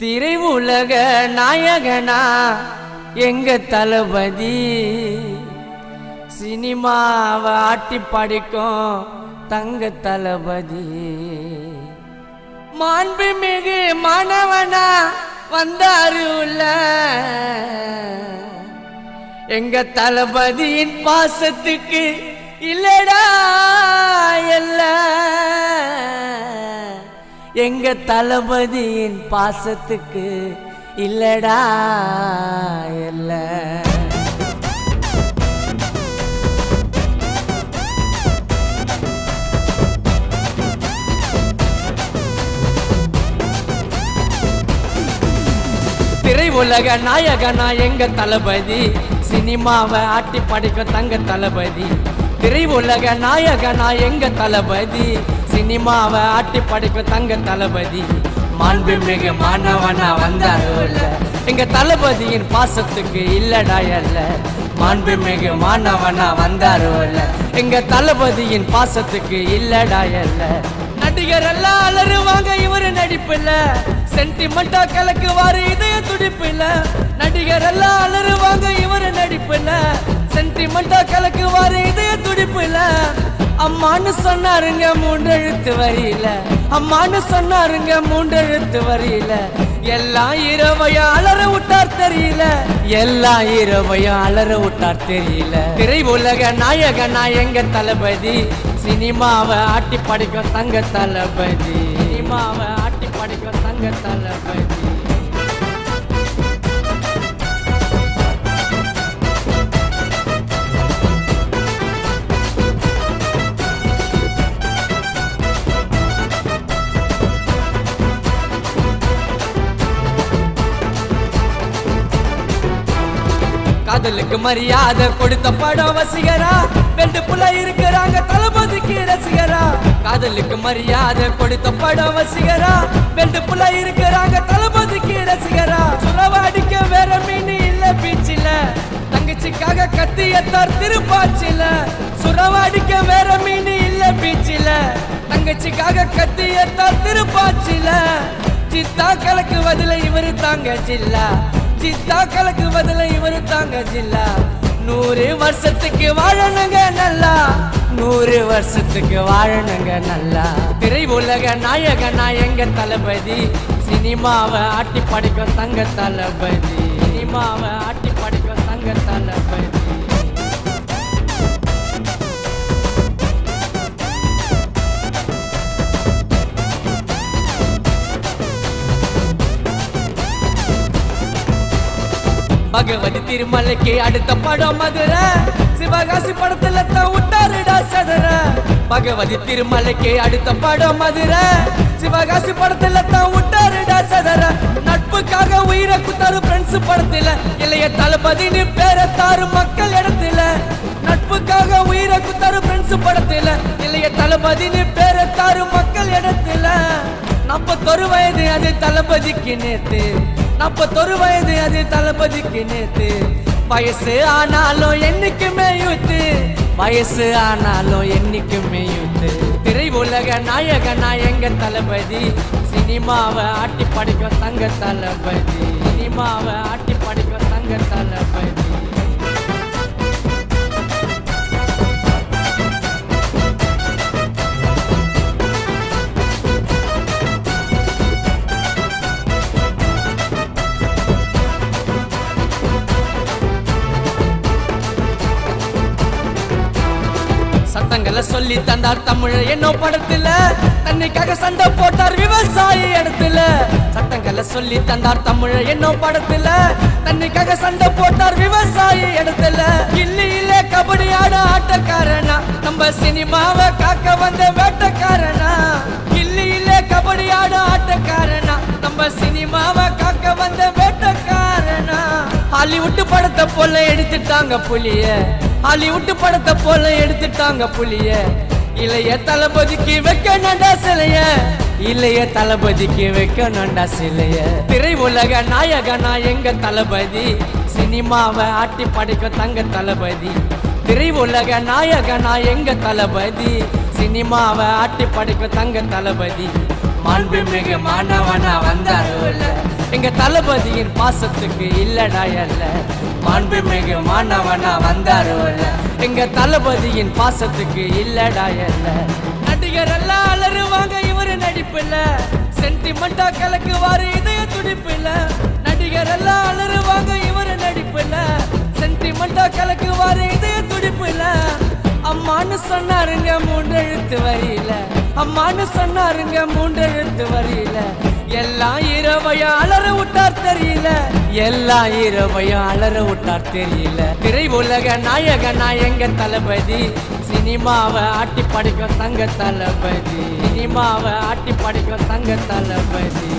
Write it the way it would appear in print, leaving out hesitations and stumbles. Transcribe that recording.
திரை உலக நாயகனா எங்க தளபதி சினிமாவை ஆட்டி படிக்கும் தங்க தளபதி மாண்புமிகு மாணவனா வந்தாரு உள்ள எங்க தளபதியின் பாசத்துக்கு இல்லடா எல்ல எங்க தளபதியின் பாசத்துக்கு இல்லடா எல்ல திரை உலக நாயகனா எங்க தளபதி சினிமாவை ஆட்டி படிக்க தங்க தளபதி திரை உலக நாயகனா எங்க தளபதி சினிமாவை ஆட்டி படிக்க தங்க தளபதி மாண்புமிகு மாணவனா வந்தாருல்ல எங்க தளபதியின் பாசத்துக்கு இல்லடா அல்ல மாண்புமிகு மாணவனா வந்தாருல்ல எங்க தளபதியின் பாசத்துக்கு இல்லடா அல்ல நடிகர் எல்லாம் அலறுவாங்க இவரு நடிப்புல சென்டிமெண்டா கலக்குவாரு இதய துடிப்புல நடிகர் எல்லாம் அலறுவாங்க இவரு நடிப்புல சென்டிமெண்டா கலக்குவாரு இதய துடிப்புல அம்மான்னு சொன்னாருங்க மூன்றெழுத்து வரியில அம்மான்னு சொன்னாருங்க மூன்றெழுத்து வரியில எல்லாம் இரவையா அலற விட்டார் தெரியல எல்லாம் இரவையா அலற விட்டார் தெரியல திரை உலக நாயகனா எங்க தளபதி சினிமாவை ஆட்டி படிக்கும் தங்க தளபதி சினிமாவை ஆட்டி படிக்கும் தங்க தளபதி காதலுக்கு மரியாதை கொடுத்த படம் வசிகரா ரெண்டு புள்ள இருக்கிறாங்க தளபதிக்கு ரசிகரா காதலுக்கு மரியாதை கொடுத்த படம் வசிகரா ரெண்டு புள்ள இருக்கிறாங்க தளபதிக்கு ரசிகரா சுரவாடிக்க வேற மீன் இல்ல பீச்சில தங்கச்சிக்காக கத்தியத்தார் திருப்பாச்சில சுரவாடிக்க வேற மீன் இல்ல பீச்சில தங்கச்சிக்காக கத்தியத்தார் திருப்பாச்சில சித்தா கலக்கு பதில இவரு தாங்க ஜில்லா சித்தா கலக்கு பதில இவரு தாங்க ஜில்லா 100 வருஷத்துக்கு வாழணுங்க நல்லா 100 வருஷத்துக்கு வாழணுங்க நல்லா திரை உலக நாயகனா எங்க தளபதி சினிமாவை ஆட்டி படிக்கும் தங்க தளபதி சினிமாவை ஆட்டி படிக்கும் தங்க தளபதி பகவதி திருமலைக்கு அடுத்த படம் மதுரை சிவகாசி படத்துல தான் விட்டாருடா சதுர பகவதி திருமலைக்கு அடுத்த படம் மதுரை சிவகாசி படத்துல தான் விட்டாருடா சதுர நட்புக்காக உயிரை குத்தாரு ஃப்ரெண்ட்ஸ் படத்துல இளைய தளபதினு பேரை தாரு மக்கள் இடத்துல நட்புக்காக உயிரை குத்தாரு ஃப்ரெண்ட்ஸ் படத்துல இளைய தளபதினு பேரை தாரு மக்கள் இடத்துல 41 வயது அது தளபதிக்கு நேத்து 41 வயது அது தளபதிக்கு நேத்து வயசு ஆனாலும் என்னைக்குமே யூத்து வயசு ஆனாலும் என்னைக்குமே யூத்து திரை உலக நாயகனா எங்க தளபதி சினிமாவை ஆட்டி படிக்கும் தங்க தளபதி சினிமாவை ஆட்டி படிக்கும் தங்க தளபதி சட்டங்களை சொல்லி தந்தார் தமிழ் என்ன படத்துல தன்னைக்காக சண்டை போட்டார் விவசாயி இடத்துல சட்டங்களை சொல்லி தந்தார் தமிழ் என்ன படத்துல தன்னைக்காக சண்டை போட்டார் விவசாயி இடத்துல இல்ல கபடி ஆட ஆட்டக்காரனா நம்ம சினிமாவை காக்க வந்த வேட்டக்காரனா இல்ல கபடி ஆட ஆட்டக்காரனா நம்ம சினிமாவை காக்க வந்த வேட்டக்காரனா ஹாலிவுட் படத்தை போல எடுத்துட்டாங்க புலிய ஹாலிவுட் படத்தை போல எடுத்துட்டாங்க புலிய இளைய தளபதிக்கு வைக்கணும்டா சிலைய இளைய தளபதிக்கு வைக்கணும்டா சிலைய திரை உலக நாயகனா எங்க தளபதி சினிமாவை ஆட்டி படிக்கும் தங்க தளபதி திரை உலக நாயகனா எங்க தளபதி சினிமாவை ஆட்டி படிக்கும் தங்க தளபதி மாண்புமிகு மாணவனா வந்தாருல்ல எங்க தளபதியின் பாசத்துக்கு இல்லடா அல்ல மாண்புமிகு மாணவனா வந்தாருவல்ல எங்க தளபதியின் பாசத்துக்கு இல்லடா அல்ல நடிகர் எல்லாம் அலறுவாங்க இவரு நடிப்பில்ல சென்டிமெண்டா கலக்குவாரு இதய துடிப்பில்ல நடிகர் எல்லாம் அலறுவாங்க இவரு நடிப்பில்ல சென்டிமெண்டா கலக்குவாரு இதய துடிப்பில்ல அம்மான்னு சொன்னாருங்க 3 எழுத்து வரியில அம்மான்னு சொன்னாருங்க 3 எழுத்து வரியில எல்லாம் இரவையா அலற விட்டார் தெரியல எல்லாம் இரவையா அலற விட்டார் தெரியல திரை உலக நாயகனா எங்க தளபதி சினிமாவை ஆட்டி படிக்கும் தங்க தளபதி சினிமாவை ஆட்டி படிக்கும் தங்க தளபதி